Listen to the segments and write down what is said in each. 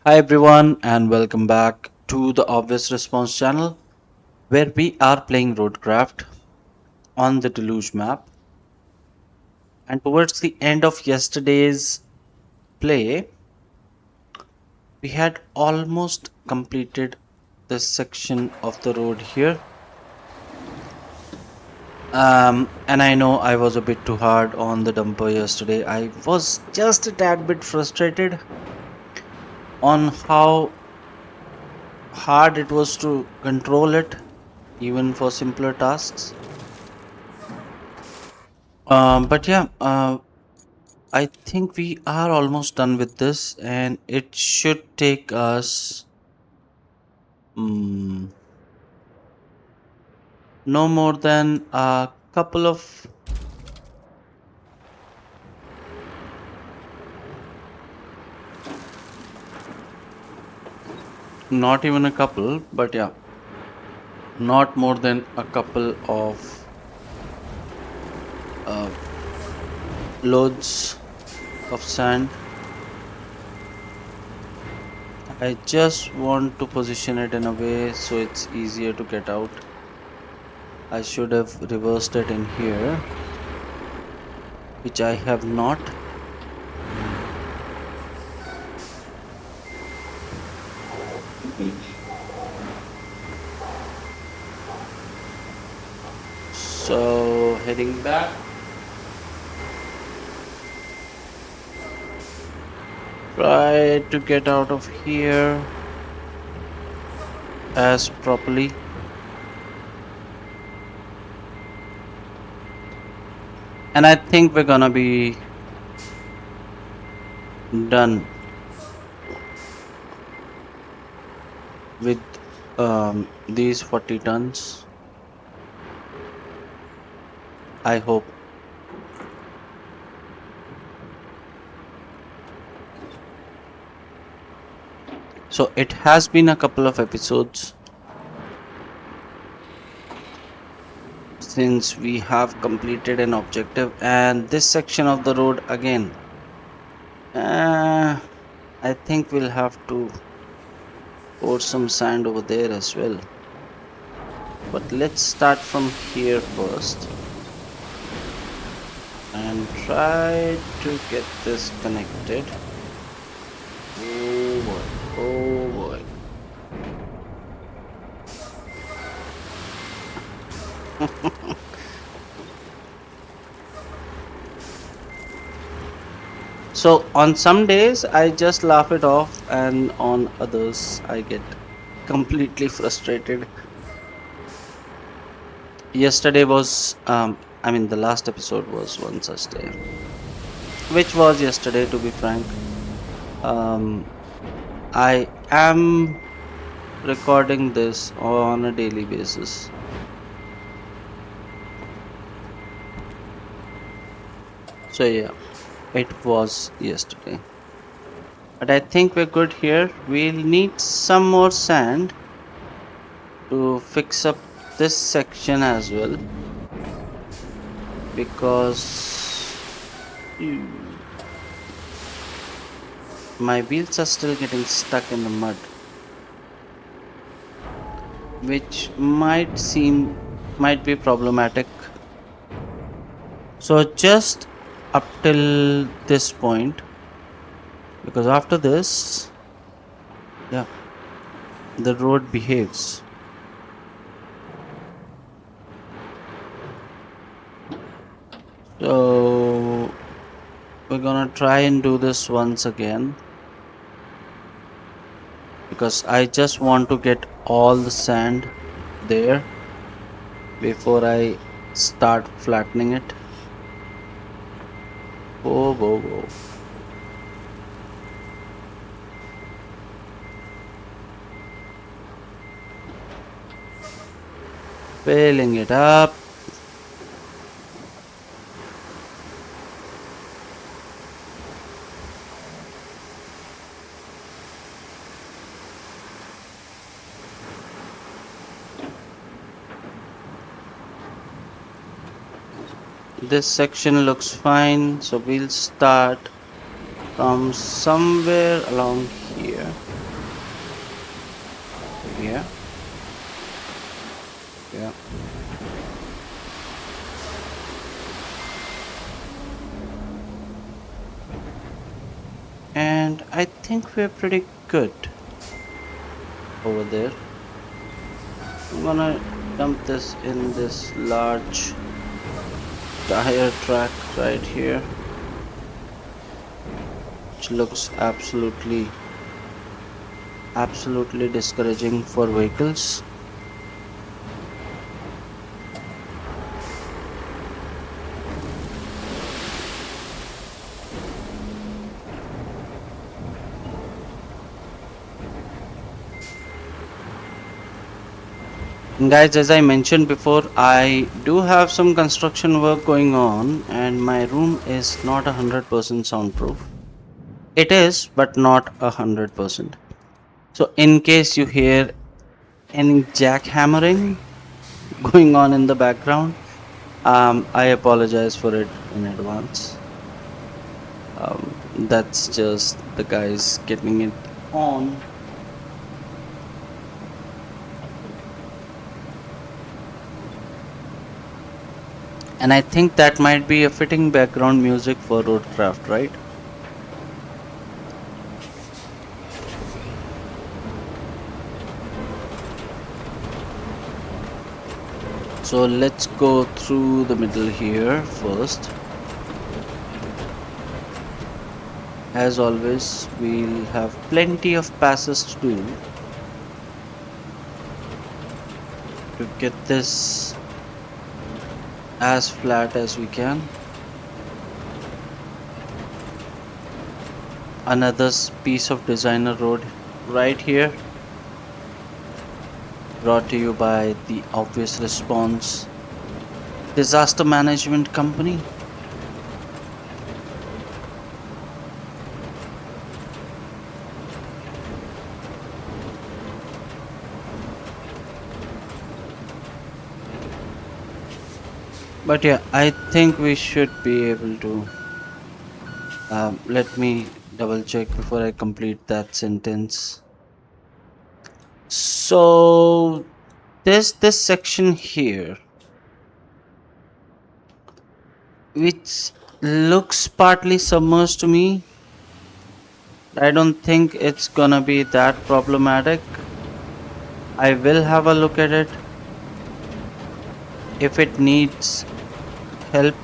Hi everyone and welcome back to the Obvious Response channel where we are playing RoadCraft on the Deluge map. And towards the end of yesterday's play, we had almost completed this section of the road here. And I know I was a bit too hard on the dumper yesterday. I was just a tad bit frustrated on how hard it was to control it, even for simpler tasks. But yeah, I think we are almost done with this, and it should take us mm, no more than a couple of, not even a couple, but yeah, not more than a couple of uh, loads of sand. I just want to position it in a way so it's easier to get out. I should have reversed it in here, which I have not. So heading back. Try to get out of here as properly. And I think we're gonna be done with these 40 tons. I hope. So it has been a couple of episodes since we have completed an objective, and this section of the road again. Uh, I think we'll have to pour some sand over there as well. But let's start from here first and try to get this connected. Oh boy, oh boy. So on some days I just laugh it off, and on others I get completely frustrated. Yesterday was, I mean, the last episode was one such day, which was yesterday, to be frank. Um, I am recording this on a daily basis. So yeah, it was yesterday. But I think we're good here. We'll need some more sand to fix up this section as well, because my wheels are still getting stuck in the mud, which might be problematic. So just up till this point, because after this, yeah, the road behaves. So we're gonna try and do this once again, because I just want to get all the sand there before I start flattening it. Whoa, whoa, whoa. Filling it up. This section looks fine, so we'll start from somewhere along here. Yeah, yeah. And I think we're pretty good over there. I'm gonna dump this in this large tire track right here, which looks absolutely discouraging for vehicles. And guys, as I mentioned before, I do have some construction work going on, and my room is not 100% soundproof. It is, but not 100%. So, in case you hear any jackhammering going on in the background, I apologize for it in advance. That's just the guys getting it on. And I think that might be a fitting background music for RoadCraft, right? So let's go through the middle here first. As always, we'll have plenty of passes to do to get this as flat as we can. Another piece of designer road right here, brought to you by the Obvious Response Disaster Management Company. But yeah, I think we should be able to. Let me double check before I complete that sentence. So there's this section here, which looks partly submerged to me. I don't think it's gonna be that problematic. I will have a look at it. If it needs help,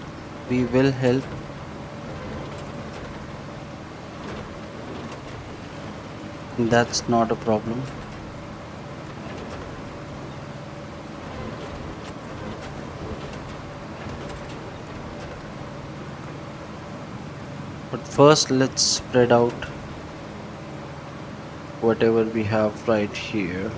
we will help. That's not a problem. But first, let's spread out whatever we have right here.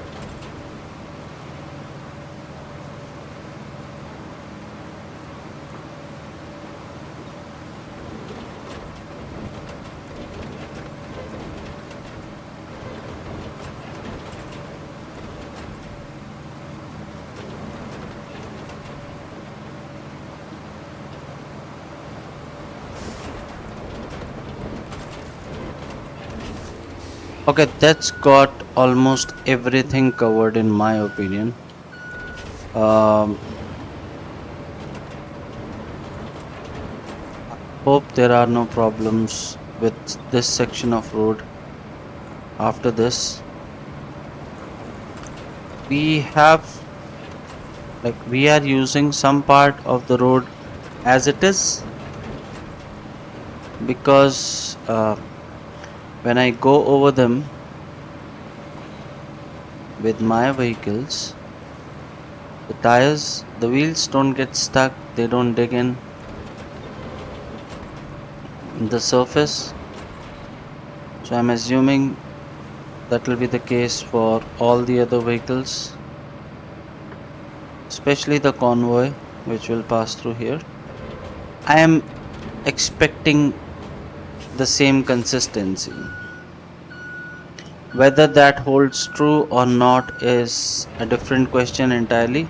Okay, that's got almost everything covered in my opinion. Um, Hope there are no problems with this section of road. After this, we have we are using some part of the road as it is, because when I go over them with my vehicles, the wheels don't get stuck, they don't dig in the surface. So I'm assuming that will be the case for all the other vehicles, especially the convoy which will pass through here. I am expecting the same consistency. Whether that holds true or not is a different question entirely.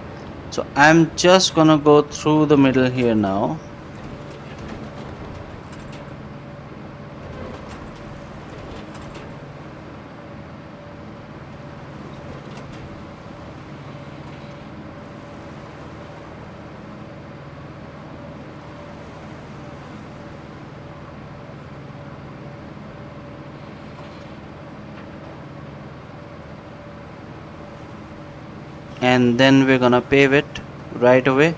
So I'm just gonna go through the middle here now. and then we're gonna pave it right away.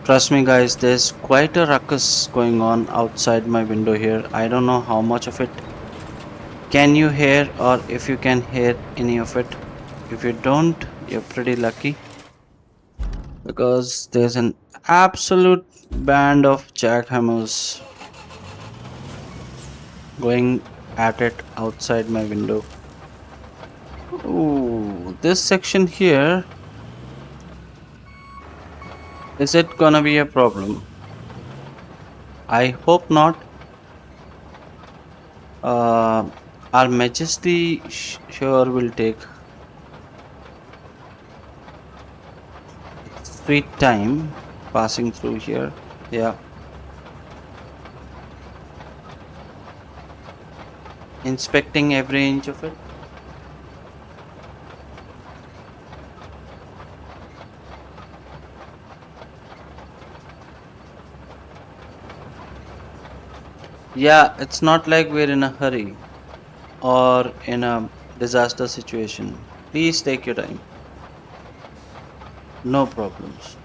Trust me, guys, there's quite a ruckus going on outside my window here. I don't know how much of it can you hear, or if you can hear any of it. If you don't, you're pretty lucky because there's an absolute band of jackhammers going at it outside my window. Ooh, this section here, is it gonna be a problem? I hope not. Uh, our Majesty sure will take its sweet time passing through here. Yeah, inspecting every inch of it. Yeah, it's not like we're in a hurry or in a disaster situation. Please take your time. No problems.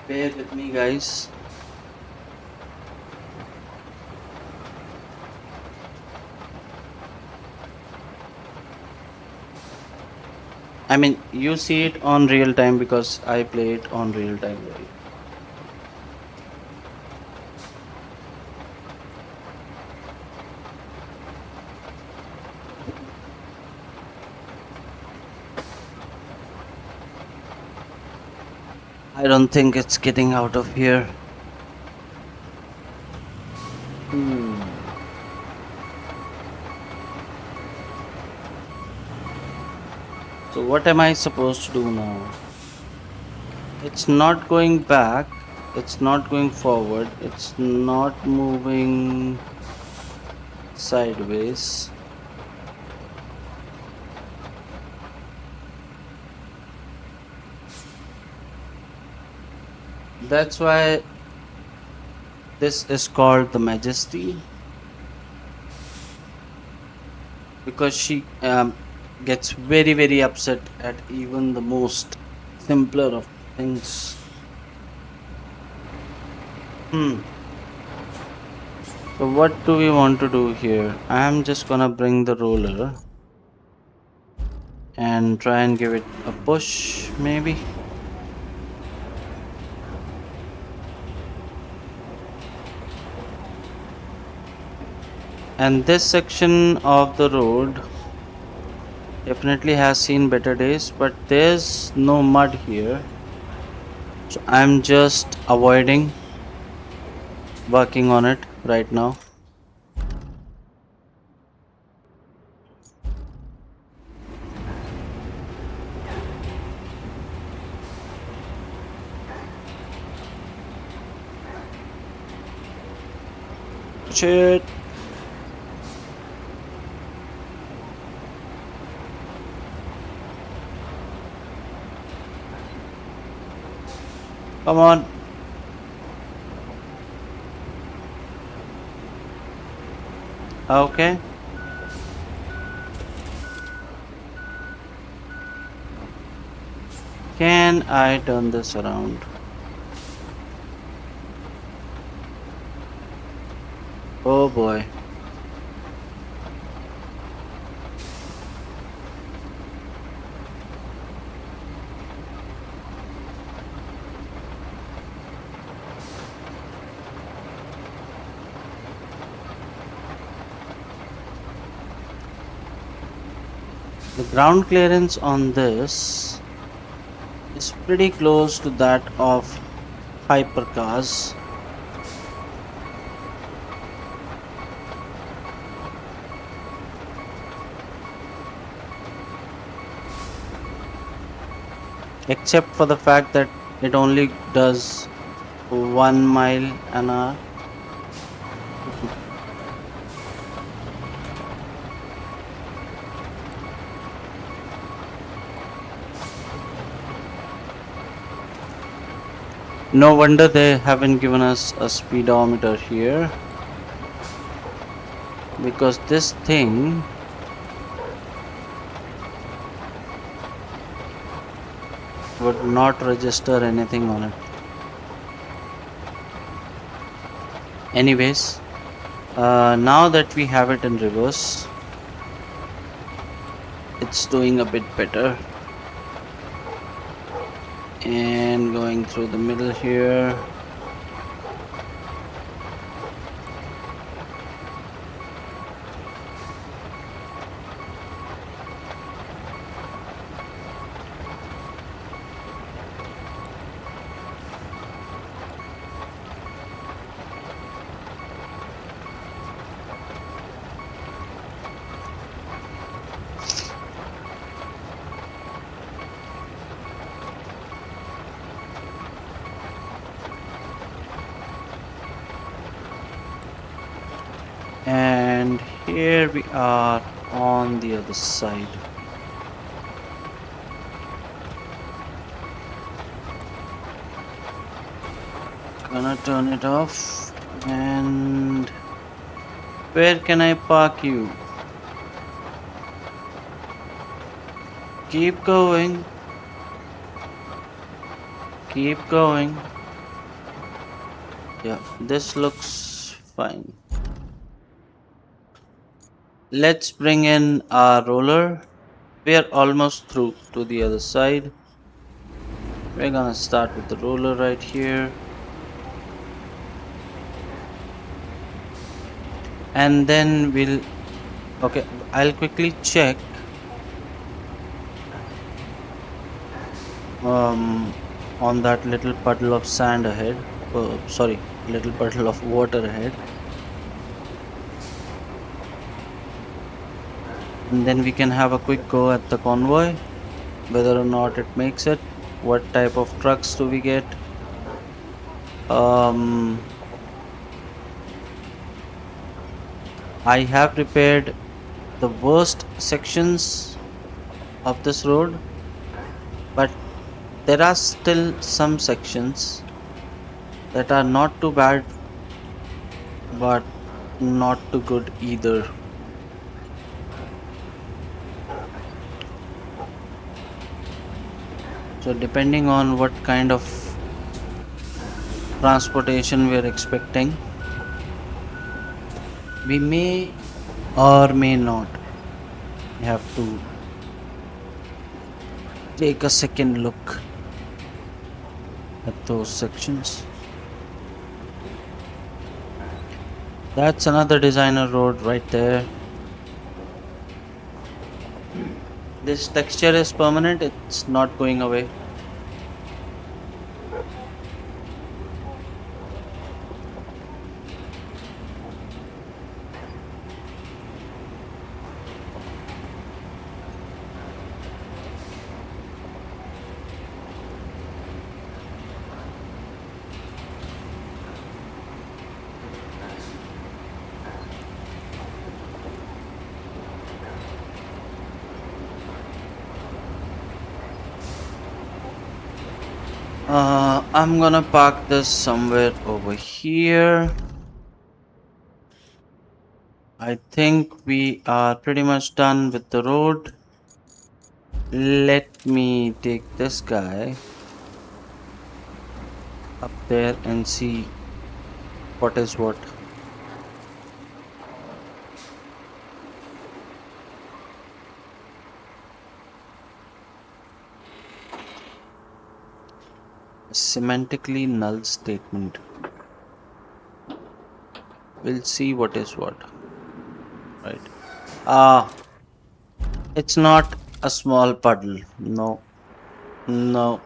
Bear with me, guys. I mean, you see it on real time because I play it on real time, right? I don't think it's getting out of here. Hmm. So, what am I supposed to do now? It's not going back, it's not going forward, it's not moving sideways. That's why this is called the Majesty, because she gets very upset at even the most simpler of things. Hmm. So what do we want to do here? I'm just gonna bring the roller and try and give it a push, maybe. And this section of the road definitely has seen better days, but there's no mud here. So I'm just avoiding working on it right now. Shit. Come on. Okay. Can I turn this around? Oh boy. The ground clearance on this is pretty close to that of hypercars. except for the fact that it only does 1 mile an hour. No wonder they haven't given us a speedometer here, because this thing would not register anything on it. Anyways, now that we have it in reverse, it's doing a bit better. And going through the middle here. And here we are on the other side. Gonna turn it off. And where can I park you? Keep going. Keep going. Yeah, this looks fine. Let's bring in our roller. We are almost through to the other side. We're gonna start with the roller right here. And then we'll, okay, I'll quickly check on that little puddle of sand ahead. Oh, sorry, little puddle of water ahead. And then we can have a quick go at the convoy, whether or not it makes it. What type of trucks do we get? um I have repaired the worst sections of this road, but there are still some sections that are not too bad, but not too good either. So depending on what kind of transportation we are expecting, we may or may not have to take a second look at those sections. That's another designer road right there. This texture is permanent, it's not going away. I'm gonna park this somewhere over here. I think we are pretty much done with the road. Let me take this guy up there and see what is what. Semantically null statement. We'll see what is what. Right. Ah, it's not a small puddle. No. No.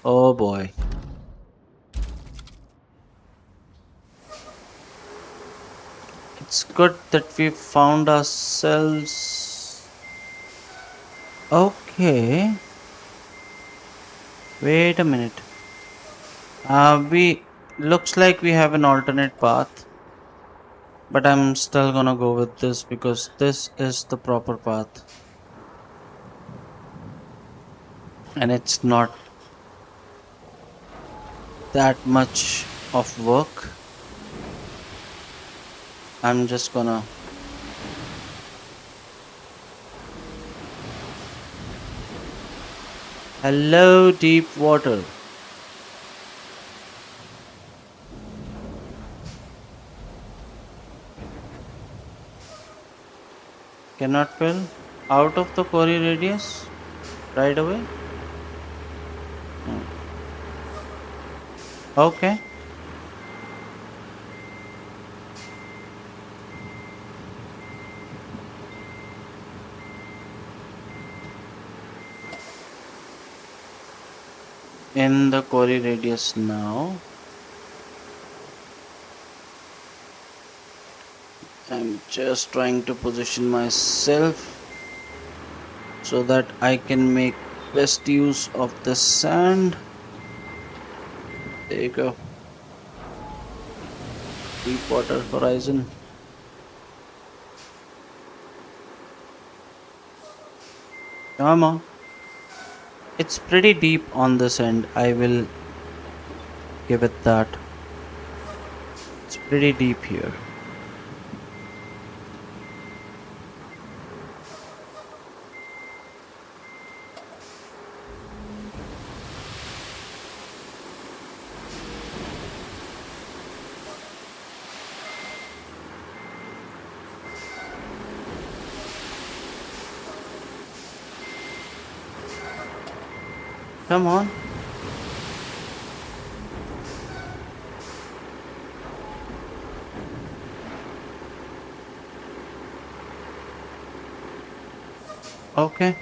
Oh boy. It's good that we found ourselves. Okay. Wait a minute. We looks like we have an alternate path, but I'm still gonna go with this because this is the proper path, and it's not that much of work. I'm just gonna. Hello, deep water. Cannot fill out of the quarry radius right away. Hmm. Okay, in the quarry radius now. I'm just trying to position myself so that I can make best use of the sand. There you go. Deep water horizon. Come on. It's pretty deep on this end. I will give it that. It's pretty deep here. Come on. Okay.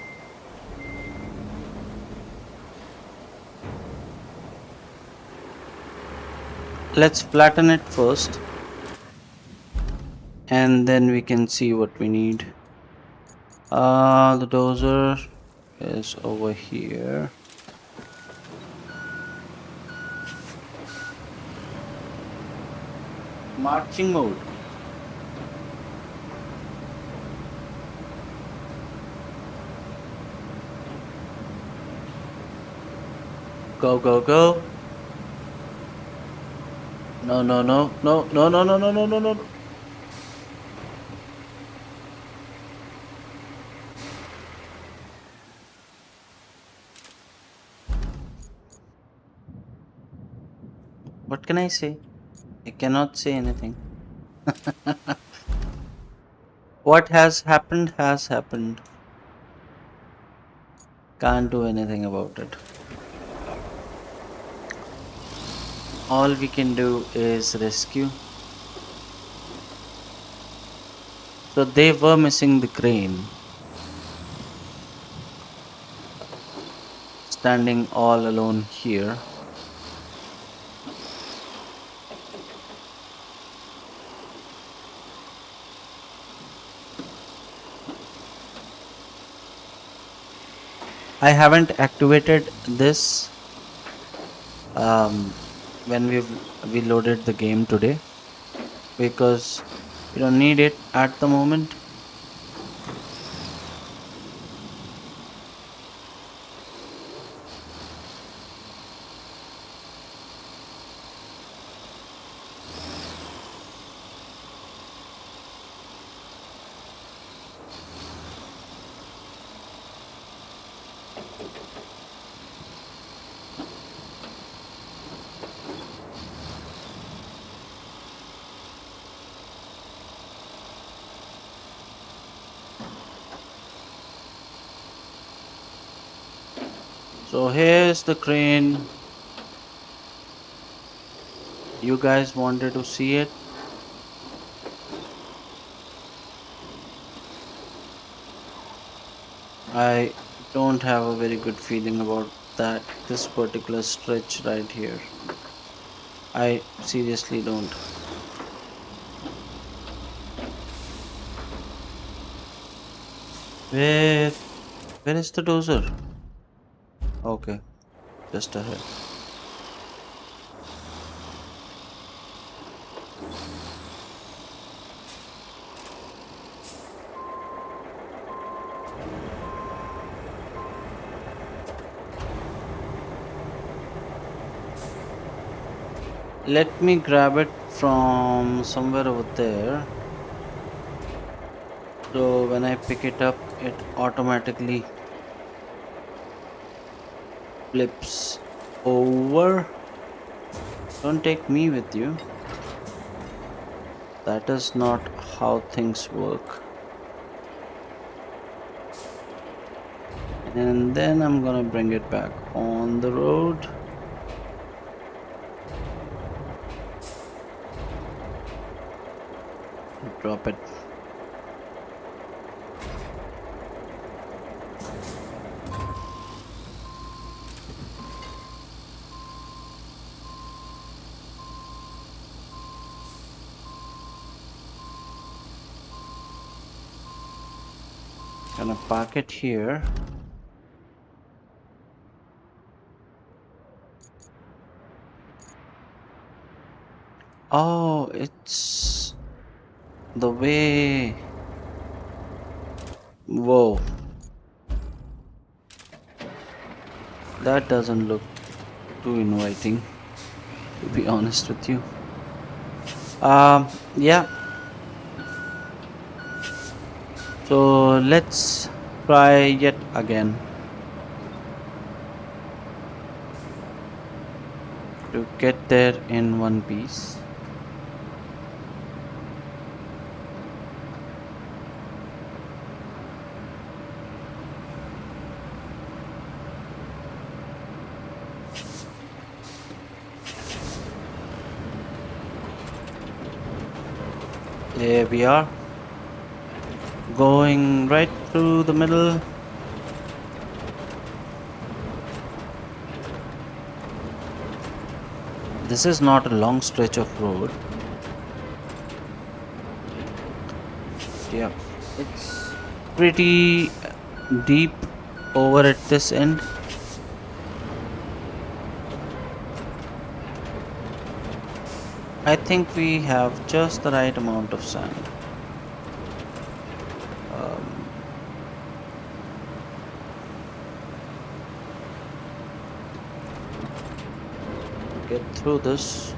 Let's flatten it first and then we can see what we need. The dozer is over here. Marching mode. Go, go, go. No, no, no, no, no, no, no, no, no, no, no. What can I say? I cannot say anything. What has happened has happened. Can't do anything about it. All we can do is rescue. So they were missing the crane, standing all alone here. I haven't activated this um, when we loaded the game today because we don't need it at the moment. So here's the crane. You guys wanted to see it. I don't have a very good feeling about that this particular stretch right here. I seriously don't. Where where is the dozer? Okay. just ahead. Let me grab it from somewhere over there. So when I pick it up, it automatically flips over. Don't take me with you. That is not how things work. And then I'm gonna bring it back on the road. Drop it. Gonna park it here. Oh, it's the way. Whoa, that doesn't look too inviting, to be honest with you. Yeah, so let's try yet again to get there in one piece. There we are, going right through the middle. This is not a long stretch of road. Yeah, it's pretty deep over at this end. I think we have just the right amount of sand. Um, get through this.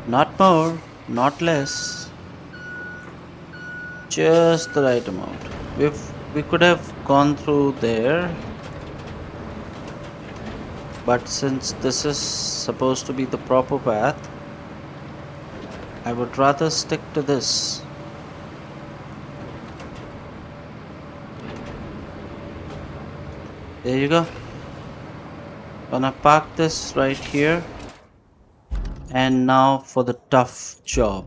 Not more, not less. Just the right amount. If we could have gone through there, but since this is supposed to be the proper path, I would rather stick to this. There you go. Gonna park this right here. And now for the tough job.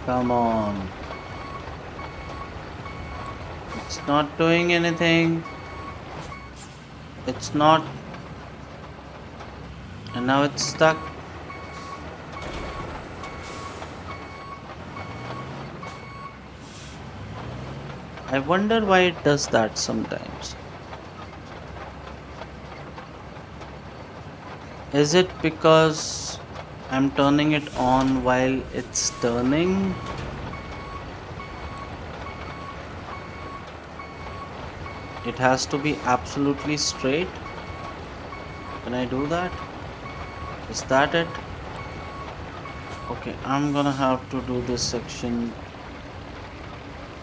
Come on. It's not doing anything. It's not. And now it's stuck. I wonder why it does that sometimes. Is it because I'm turning it on while it's turning? It has to be absolutely straight. Can I do that? Is that it? Okay, I'm gonna have to do this section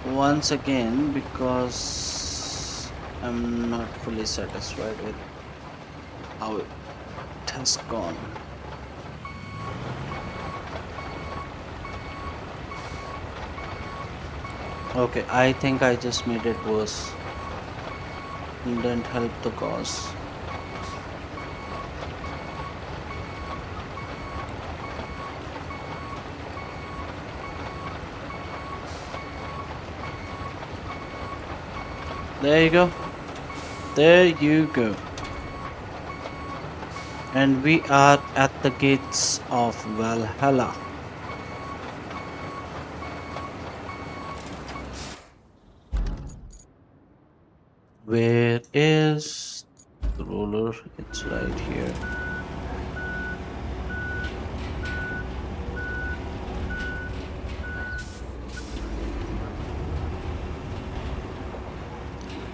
once again because I'm not fully satisfied with how it has gone. Okay, I think I just made it worse. It didn't help the cause. There you go. There you go. And we are at the gates of Valhalla. Where is the roller? It's right here.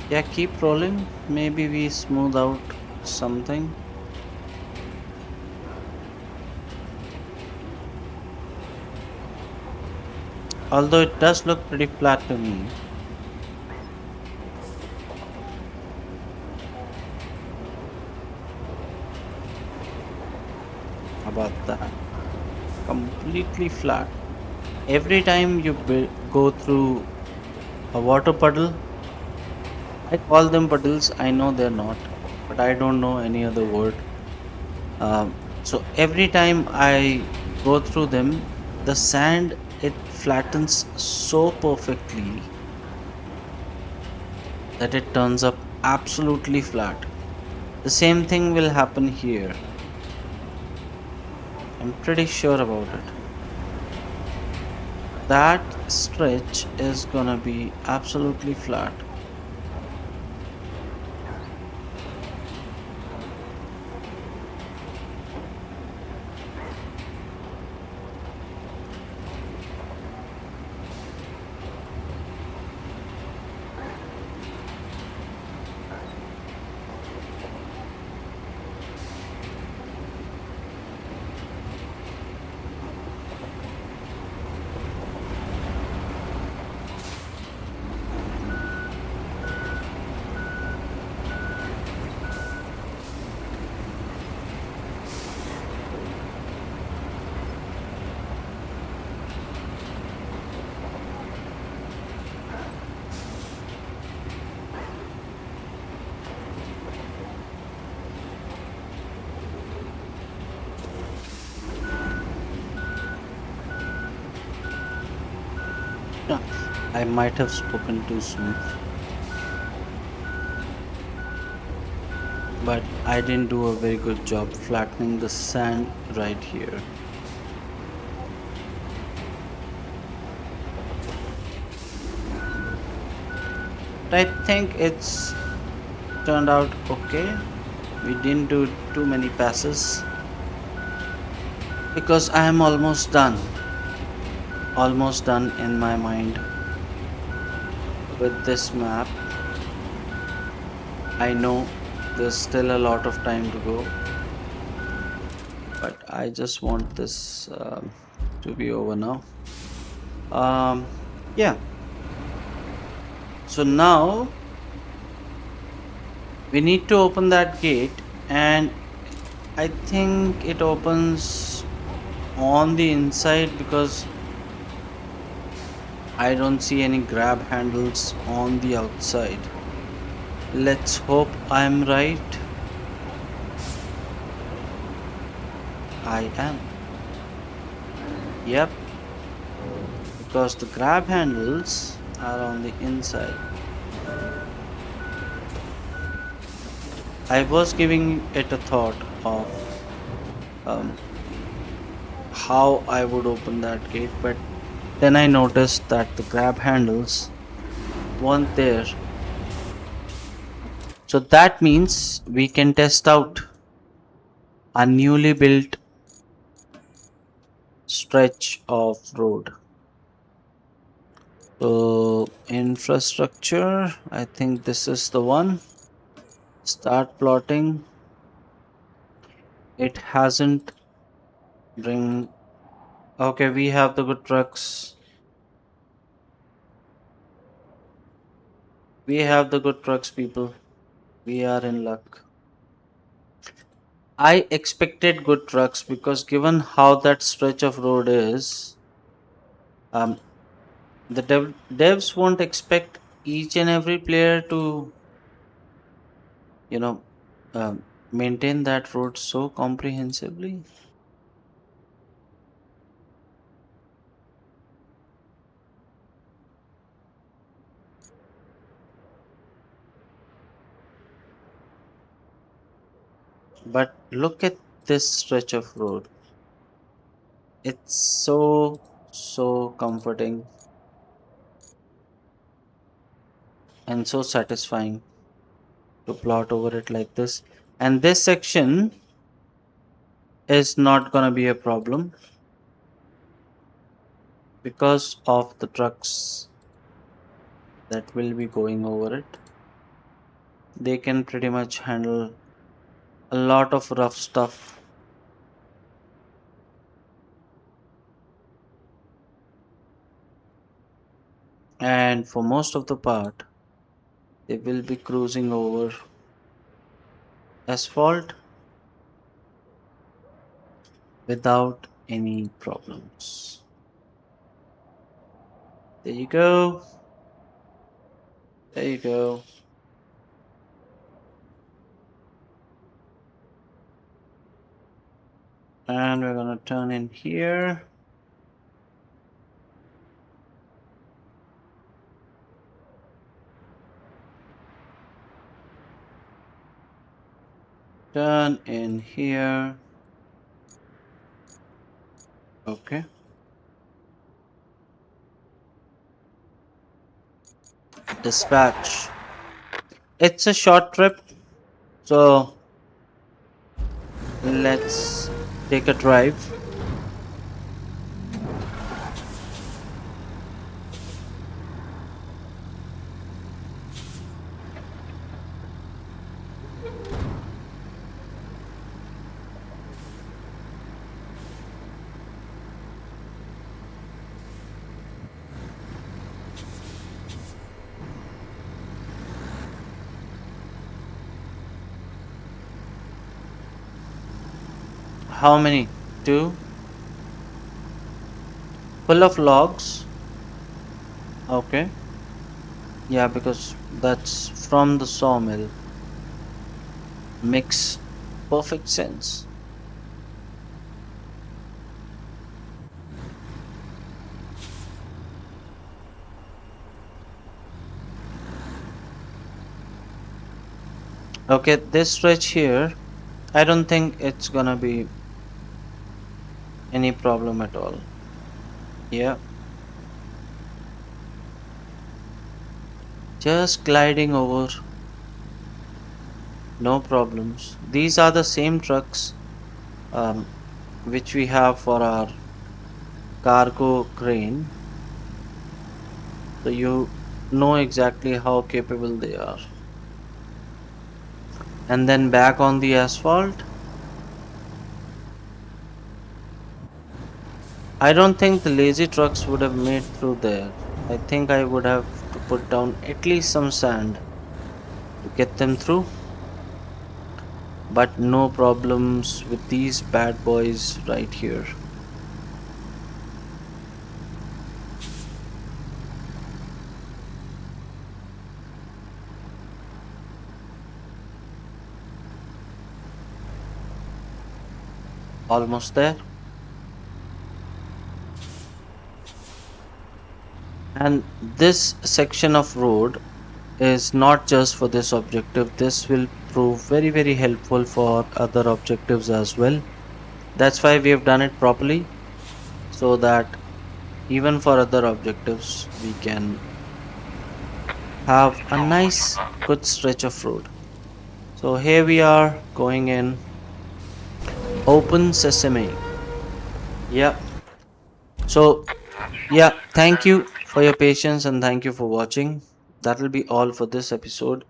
Yeah, keep rolling. Maybe we smooth out something. Although it does look pretty flat to me. How about that? Completely flat. Every time you go through a water puddle, I call them puddles. I know they're not, but I don't know any other word. So every time I go through them, the sand it flattens so perfectly that it turns up absolutely flat. The same thing will happen here. I'm pretty sure about it. That stretch is gonna be absolutely flat. Yeah, I might have spoken too soon, but I didn't do a very good job flattening the sand right here. But I think it's turned out okay. We didn't do too many passes because I am almost done. Almost done in my mind with this map. I know there's still a lot of time to go, but I just want this to be over now. Um, yeah. So now we need to open that gate, and I think it opens on the inside because I don't see any grab handles on the outside. Let's hope I'm right. I am. Yep, because the grab handles are on the inside. I was giving it a thought of um, how I would open that gate, but then I noticed that the grab handles weren't there. So that means we can test out a newly built stretch of road. So, infrastructure, I think this is the one. Start plotting. It hasn't bring. Okay, we have the good trucks. We have the good trucks, people. We are in luck. I expected good trucks because given how that stretch of road is, um, the devs won't expect each and every player to, you know, maintain that road so comprehensively. But look at this stretch of road. It's so comforting and so satisfying to plot over it like this. And this section is not gonna be a problem because of the trucks that will be going over it. They can pretty much handle a lot of rough stuff, and for most of the part they will be cruising over asphalt without any problems. There you go. There you go. And we're gonna turn in here. Turn in here. Okay. Dispatch. It's a short trip, so let's take a drive. How many? Two? Full of logs? Okay. Yeah, because that's from the sawmill. Makes perfect sense. Okay, this stretch here, I don't think it's gonna be any problem at all. Yeah, just gliding over, no problems. These are the same trucks um, which we have for our cargo crane, so you know exactly how capable they are. And then back on the asphalt, I don't think the lazy trucks would have made through there. I think I would have to put down at least some sand to get them through. But no problems with these bad boys right here. Almost there. And this section of road is not just for this objective. This will prove very helpful for other objectives as well. That's why we have done it properly, so that even for other objectives we can have a nice good stretch of road. So here we are going in open sesame. Yeah. So yeah, thank you for your patience and thank you for watching. That'll be all for this episode.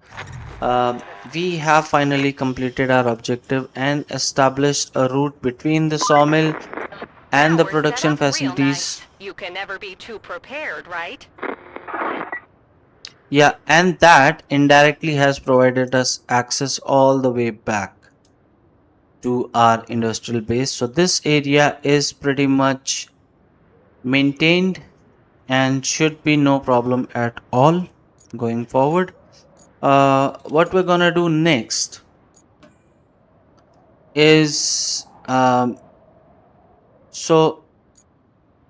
We have finally completed our objective and established a route between the sawmill and Well, the we're set production up real facilities. nice. You can never be too prepared, right? Yeah, and that indirectly has provided us access all the way back to our industrial base. So this area is pretty much maintained and should be no problem at all going forward. What we're gonna do next is so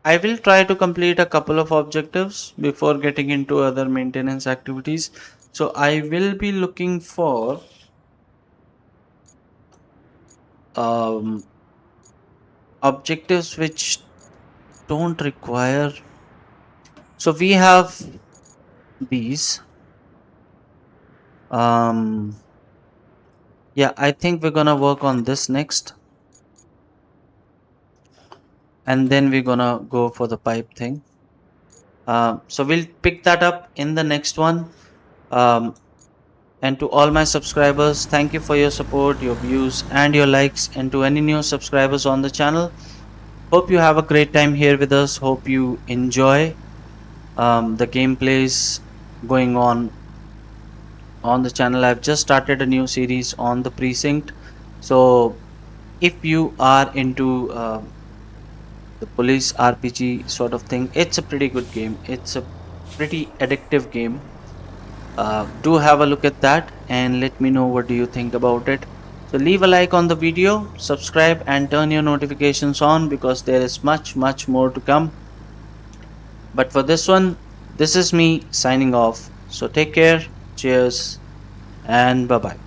I will try to complete a couple of objectives before getting into other maintenance activities. So I will be looking for um, objectives which don't require. So we have these. Um, yeah, I think we're gonna work on this next, and then we're gonna go for the pipe thing. So we'll pick that up in the next one. Um, and to all my subscribers, thank you for your support, your views, and your likes. And to any new subscribers on the channel, hope you have a great time here with us. Hope you enjoy the gameplays going on the channel. I've just started a new series on the precinct. So if you are into the police RPG sort of thing, it's a pretty good game. It's a pretty addictive game. Do have a look at that and let me know what do you think about it. So leave a like on the video, subscribe and turn your notifications on because there is much more to come. But for this one, this is me signing off. So take care, cheers, and bye bye.